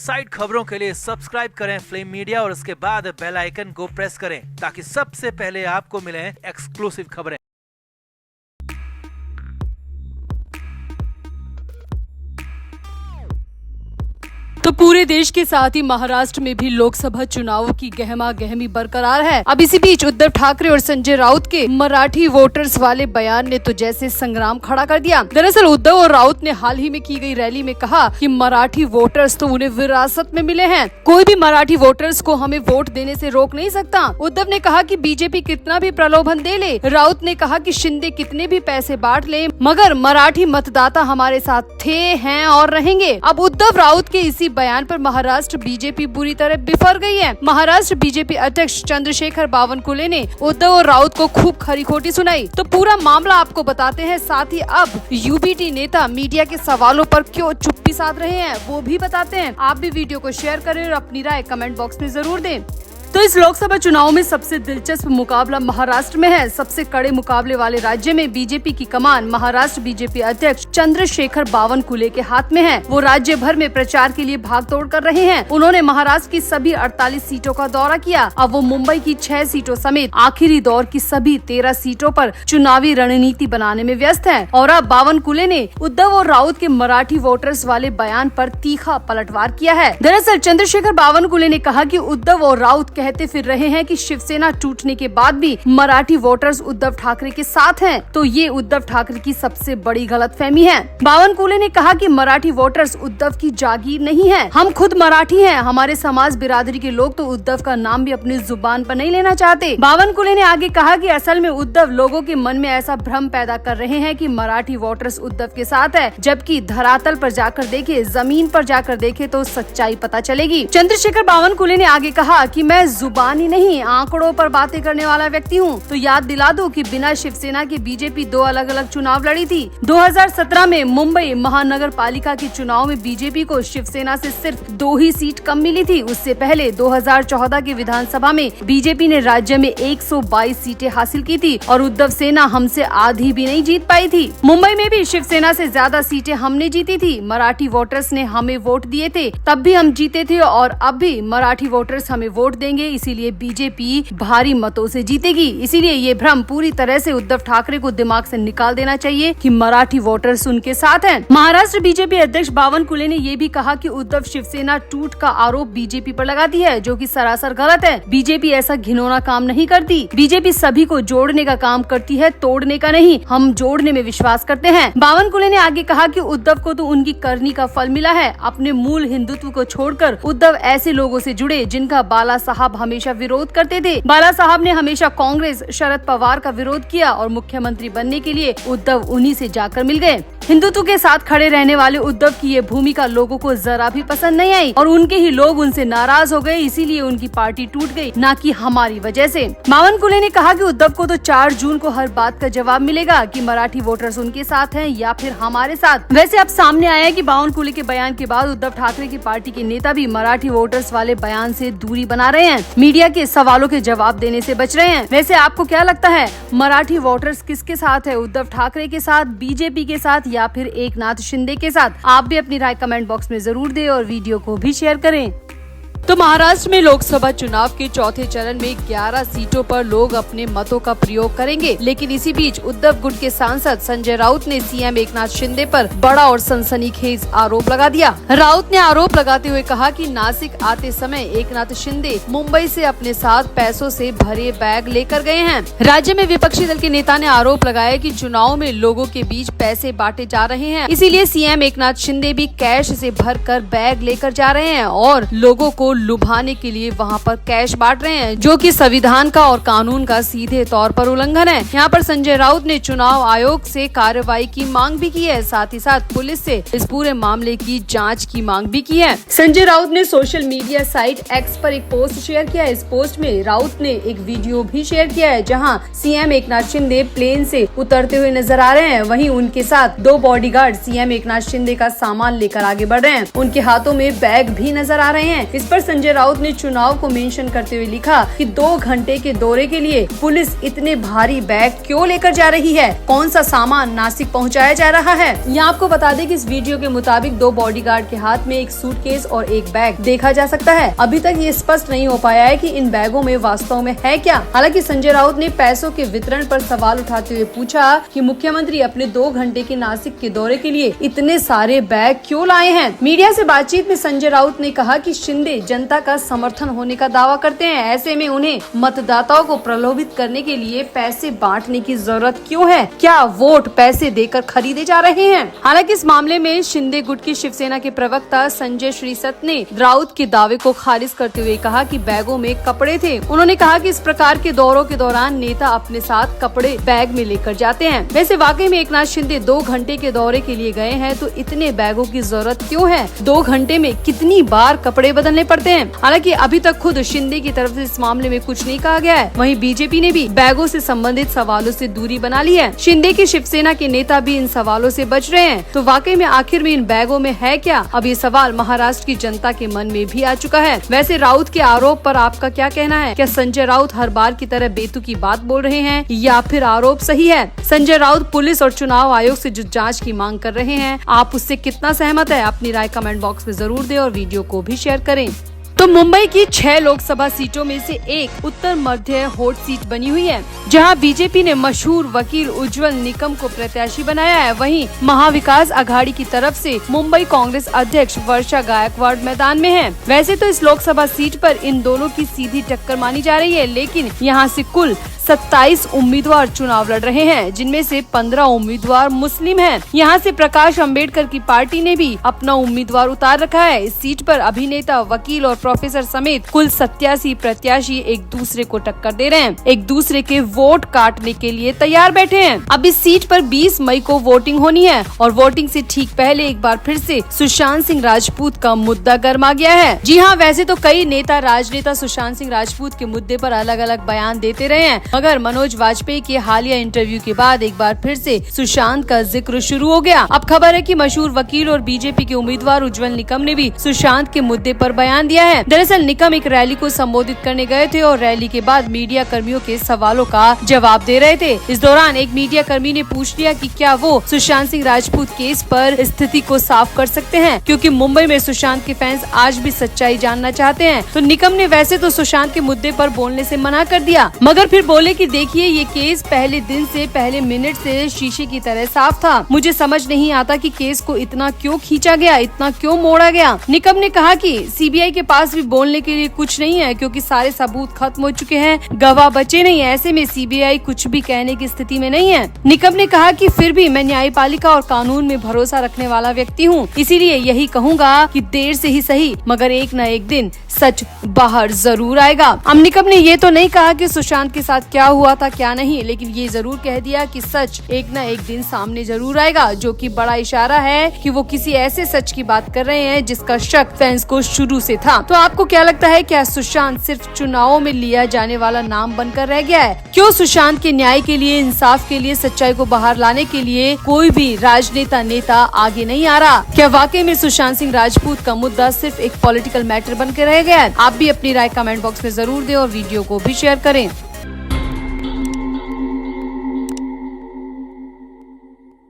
Side खबरों के लिए सब्सक्राइब करें फ्लेम मीडिया और उसके बाद बेल आइकन को प्रेस करें ताकि सबसे पहले आपको मिले एक्सक्लूसिव खबरें। तो पूरे देश के साथ ही महाराष्ट्र में भी लोकसभा चुनावों की गहमा गहमी बरकरार है। अब इसी बीच उद्धव ठाकरे और संजय राउत के मराठी वोटर्स वाले बयान ने तो जैसे संग्राम खड़ा कर दिया। दरअसल उद्धव और राउत ने हाल ही में की गई रैली में कहा कि मराठी वोटर्स तो उन्हें विरासत में मिले हैं, कोई भी मराठी वोटर्स को हमें वोट देने से रोक नहीं सकता। उद्धव ने कहा कि बीजेपी कितना भी प्रलोभन दे ले, राउत ने कहा कि शिंदे कितने भी पैसे बांट ले, मगर मराठी मतदाता हमारे साथ थे, हैं और रहेंगे। अब उद्धव राउत के इसी बयान पर महाराष्ट्र बीजेपी बुरी तरह बिफर गई है। महाराष्ट्र बीजेपी अध्यक्ष चंद्रशेखर बावनकुले ने उद्धव और राउत को खूब खरी खोटी सुनाई। तो पूरा मामला आपको बताते हैं, साथ ही अब यूबीटी नेता मीडिया के सवालों पर क्यों चुप्पी साध रहे हैं वो भी बताते हैं। आप भी वीडियो को शेयर करें और अपनी राय कमेंट बॉक्स में जरूर दें। तो इस लोकसभा चुनाव में सबसे दिलचस्प मुकाबला महाराष्ट्र में है। सबसे कड़े मुकाबले वाले राज्य में बीजेपी की कमान महाराष्ट्र बीजेपी अध्यक्ष चंद्रशेखर बावनकुले के हाथ में है। वो राज्य भर में प्रचार के लिए भागदौड़ कर रहे हैं। उन्होंने महाराष्ट्र की सभी 48 सीटों का दौरा किया। अब वो मुंबई की 6 सीटों समेत आखिरी दौर की सभी 13 सीटों पर चुनावी रणनीति बनाने में व्यस्त है। और अब बावनकुले ने उद्धव और राउत के मराठी वोटर्स वाले बयान पर तीखा पलटवार किया है। दरअसल चंद्रशेखर बावनकुले ने कहा कि उद्धव और राउत कहते फिर रहे हैं कि शिवसेना टूटने के बाद भी मराठी वोटर्स उद्धव ठाकरे के साथ हैं, तो ये उद्धव ठाकरे की सबसे बड़ी गलतफहमी है। बावनकुले ने कहा कि मराठी वोटर्स उद्धव की जागीर नहीं है, हम खुद मराठी हैं। हमारे समाज बिरादरी के लोग तो उद्धव का नाम भी अपनी जुबान पर नहीं लेना चाहते। बावनकुले ने आगे कहा कि असल में उद्धव लोगों के मन में ऐसा भ्रम पैदा कर रहे हैं कि मराठी वोटर्स उद्धव के साथ है, जबकि धरातल पर जाकर देखे, जमीन पर जाकर देखे तो सच्चाई पता चलेगी। चंद्रशेखर बावनकुले ने आगे कहा कि मैं जुबानी नहीं आंकड़ों पर बातें करने वाला व्यक्ति हूँ। तो याद दिला दूं कि बिना शिवसेना के बीजेपी 2 अलग अलग चुनाव लड़ी थी। 2017 में मुंबई महानगर पालिका के चुनाव में बीजेपी को शिवसेना से सिर्फ 2 ही सीट कम मिली थी। उससे पहले 2014 की विधानसभा में बीजेपी ने राज्य में 122 सीटें हासिल की थी और उद्धव सेना हमसे आधी भी नहीं जीत पाई थी। मुंबई में भी शिवसेना से ज्यादा सीटें हमने जीती थी। मराठी वोटर्स ने हमें वोट दिए थे, तब भी हम जीते थे और अब भी मराठी वोटर्स हमें वोट देंगे, इसीलिए बीजेपी भारी मतों से जीतेगी। इसीलिए ये भ्रम पूरी तरह से उद्धव ठाकरे को दिमाग से निकाल देना चाहिए कि मराठी वोटर्स उनके साथ हैं। महाराष्ट्र बीजेपी अध्यक्ष बावनकुले ने ये भी कहा कि उद्धव शिवसेना टूट का आरोप बीजेपी पर लगाती है, जो कि सरासर गलत है। बीजेपी ऐसा घिनौना काम नहीं करती। बीजेपी सभी को जोड़ने का काम करती है, तोड़ने का नहीं। हम जोड़ने में विश्वास करते हैं। बावनकुले ने आगे कहा कि उद्धव को तो उनकी करनी का फल मिला है। अपने मूल हिंदुत्व को छोड़कर उद्धव ऐसे लोगों से जुड़े जिनका बाला साहब हमेशा विरोध करते थे। बाला साहब ने हमेशा कांग्रेस शरद पवार का विरोध किया और मुख्यमंत्री बनने के लिए उद्धव उन्हीं से जाकर मिल गए। हिंदुत्व के साथ खड़े रहने वाले उद्धव की ये भूमिका लोगों को जरा भी पसंद नहीं आई और उनके ही लोग उनसे नाराज हो गए, इसीलिए उनकी पार्टी टूट गई, ना कि हमारी वजह से। बावनकुले ने कहा कि उद्धव को तो 4 जून को हर बात का जवाब मिलेगा कि मराठी वोटर्स उनके साथ हैं या फिर हमारे साथ। वैसे अब सामने आया है कि बावनकुले के बयान के बाद उद्धव ठाकरे की पार्टी के नेता भी मराठी वोटर्स वाले बयान से दूरी बना रहे हैं, मीडिया के सवालों के जवाब देने से बच रहे हैं। वैसे आपको क्या लगता है, मराठी वोटर्स किसके साथ है? उद्धव ठाकरे के साथ, बीजेपी के साथ या फिर एकनाथ शिंदे के साथ? आप भी अपनी राय कमेंट बॉक्स में जरूर दें और वीडियो को भी शेयर करें। तो महाराष्ट्र में लोकसभा चुनाव के चौथे चरण में 11 सीटों पर लोग अपने मतों का प्रयोग करेंगे, लेकिन इसी बीच उद्धव गुट के सांसद संजय राउत ने सीएम एकनाथ शिंदे पर बड़ा और सनसनीखेज आरोप लगा दिया। राउत ने आरोप लगाते हुए कहा कि नासिक आते समय एकनाथ शिंदे मुंबई से अपने साथ पैसों से भरे बैग लेकर गए हैं। राज्य में विपक्षी दल के नेता ने आरोप लगाया कि चुनाव में लोगों के बीच पैसे बांटे जा रहे हैं, इसीलिए सीएम एकनाथ शिंदे भी कैश से भरकर बैग लेकर जा रहे हैं और लोगों को लुभाने के लिए वहां पर कैश बांट रहे हैं, जो कि संविधान का और कानून का सीधे तौर पर उल्लंघन है। यहाँ पर संजय राउत ने चुनाव आयोग से कार्रवाई की मांग भी की है, साथ ही साथ पुलिस से इस पूरे मामले की जांच की मांग भी की है। संजय राउत ने सोशल मीडिया साइट एक्स पर एक पोस्ट शेयर किया है। इस पोस्ट में राउत ने एक वीडियो भी शेयर किया है, जहाँ सीएम एकनाथ शिंदे प्लेन से उतरते हुए नजर आ रहे हैं। वहीं उनके साथ 2 बॉडीगार्ड सीएम एकनाथ शिंदे का सामान लेकर आगे बढ़ रहे हैं। उनके हाथों में बैग भी नजर आ रहे हैं। इस पर संजय राउत ने चुनाव को मेंशन करते हुए लिखा कि 2 घंटे के दौरे के लिए पुलिस इतने भारी बैग क्यों लेकर जा रही है, कौन सा सामान नासिक पहुंचाया जा रहा है। यहाँ आपको बता दें कि इस वीडियो के मुताबिक 2 बॉडीगार्ड के हाथ में एक सूटकेस और एक बैग देखा जा सकता है। अभी तक ये स्पष्ट नहीं हो पाया है कि इन बैगों में वास्तव में है क्या। हालांकि संजय राउत ने पैसों के वितरण पर सवाल उठाते हुए पूछा कि मुख्यमंत्री अपने 2 घंटे के नासिक के दौरे के लिए इतने सारे बैग क्यों लाए हैं। मीडिया से बातचीत में संजय राउत ने कहा कि शिंदे जनता का समर्थन होने का दावा करते हैं, ऐसे में उन्हें मतदाताओं को प्रलोभित करने के लिए पैसे बांटने की जरूरत क्यों है, क्या वोट पैसे देकर खरीदे जा रहे हैं। हालांकि इस मामले में शिंदे गुट की शिवसेना के प्रवक्ता संजय श्रीसत ने राउत के दावे को खारिज करते हुए कहा कि बैगों में कपड़े थे। उन्होंने कहा कि इस प्रकार के दौरों के दौरान नेता अपने साथ कपड़े बैग में लेकर जाते हैं। वैसे वाकई में एकनाथ शिंदे 2 घंटे के दौरे के लिए गए हैं तो इतने बैगों की जरूरत क्यों है, 2 घंटे में कितनी बार कपड़े बदलने पड़ते हैं। हालांकि अभी तक खुद शिंदे की तरफ से इस मामले में कुछ नहीं कहा गया है। वहीं बीजेपी ने भी बैगों से संबंधित सवालों से दूरी बना ली है। शिंदे की शिवसेना के नेता भी इन सवालों से बच रहे हैं। तो वाकई में आखिर में इन बैगों में है क्या, अब ये सवाल महाराष्ट्र की जनता के मन में भी आ चुका है। वैसे राउत के आरोप पर आपका क्या कहना है, क्या संजय राउत हर बार की तरह बेतुकी बात बोल रहे हैं या फिर आरोप सही है। संजय राउत पुलिस और चुनाव आयोग से जो जांच की मांग कर रहे हैं, आप उससे कितना सहमत है, अपनी राय कमेंट बॉक्स में जरूर दें और वीडियो को भी शेयर करें। तो मुंबई की 6 लोकसभा सीटों में से एक उत्तर मध्य हॉट सीट बनी हुई है, जहां बीजेपी ने मशहूर वकील उज्जवल निकम को प्रत्याशी बनाया है। वहीं महाविकास अघाड़ी की तरफ से मुंबई कांग्रेस अध्यक्ष वर्षा गायकवाड़ मैदान में है। वैसे तो इस लोकसभा सीट पर इन दोनों की सीधी टक्कर मानी जा रही है, लेकिन यहां से कुल 27 उम्मीदवार चुनाव लड़ रहे हैं, जिनमें से 15 उम्मीदवार मुस्लिम हैं। यहां से प्रकाश अंबेडकर की पार्टी ने भी अपना उम्मीदवार उतार रखा है। इस सीट पर अभिनेता, वकील और प्रोफेसर समेत कुल 87 प्रत्याशी एक दूसरे को टक्कर दे रहे हैं, एक दूसरे के वोट काटने के लिए तैयार बैठे हैं। अब इस सीट पर 20 मई को वोटिंग होनी है और वोटिंग से ठीक पहले एक बार फिर से सुशांत सिंह राजपूत का मुद्दा गर्मा गया है। जी हाँ, वैसे तो कई नेता राजनेता सुशांत सिंह राजपूत के मुद्दे पर अलग अलग बयान देते रहे हैं, मगर मनोज वाजपेयी के हालिया इंटरव्यू के बाद एक बार फिर से सुशांत का जिक्र शुरू हो गया। अब खबर है कि मशहूर वकील और बीजेपी के उम्मीदवार उज्जवल निकम ने भी सुशांत के मुद्दे पर बयान दिया है। दरअसल निकम एक रैली को संबोधित करने गए थे और रैली के बाद मीडिया कर्मियों के सवालों का जवाब दे रहे थे। इस दौरान एक मीडिया कर्मी ने पूछ लिया कि क्या वो सुशांत सिंह राजपूत केस पर स्थिति को साफ कर सकते हैं, क्योंकि मुंबई में सुशांत के फैंस आज भी सच्चाई जानना चाहते हैं। तो निकम ने वैसे तो सुशांत के मुद्दे पर बोलने से मना कर दिया, मगर फिर बोले कि देखिए, ये केस पहले दिन से, पहले मिनट से शीशे की तरह साफ था। मुझे समझ नहीं आता कि केस को इतना क्यों खींचा गया, इतना क्यों मोड़ा गया। निकम ने कहा कि सीबीआई के पास भी बोलने के लिए कुछ नहीं है, क्योंकि सारे सबूत खत्म हो चुके हैं, गवाह बचे नहीं, ऐसे में सीबीआई कुछ भी कहने की स्थिति में नहीं है। निकम ने कहा कि फिर भी मैं न्यायपालिका और कानून में भरोसा रखने वाला व्यक्ति हूँ, इसीलिए यही कहूँगा कि देर से ही सही, मगर एक न एक दिन सच बाहर जरूर आएगा। अब निकम ने ये तो नहीं कहा कि सुशांत के साथ क्या हुआ था क्या नहीं, लेकिन ये जरूर कह दिया कि सच एक न एक दिन सामने जरूर आएगा, जो कि बड़ा इशारा है कि वो किसी ऐसे सच की बात कर रहे हैं जिसका शक फैंस को शुरू से था। तो आपको क्या लगता है, क्या सुशांत सिर्फ चुनावों में लिया जाने वाला नाम बनकर रह गया है? क्यों सुशांत के न्याय के लिए, इंसाफ के लिए, सच्चाई को बाहर लाने के लिए कोई भी राजनेता नेता आगे नहीं आ रहा? क्या वाकई में सुशांत सिंह राजपूत का मुद्दा सिर्फ एक पॉलिटिकल मैटर बनकर रह गया है? आप भी अपनी राय कमेंट बॉक्स में जरूर दें और वीडियो को भी शेयर करें।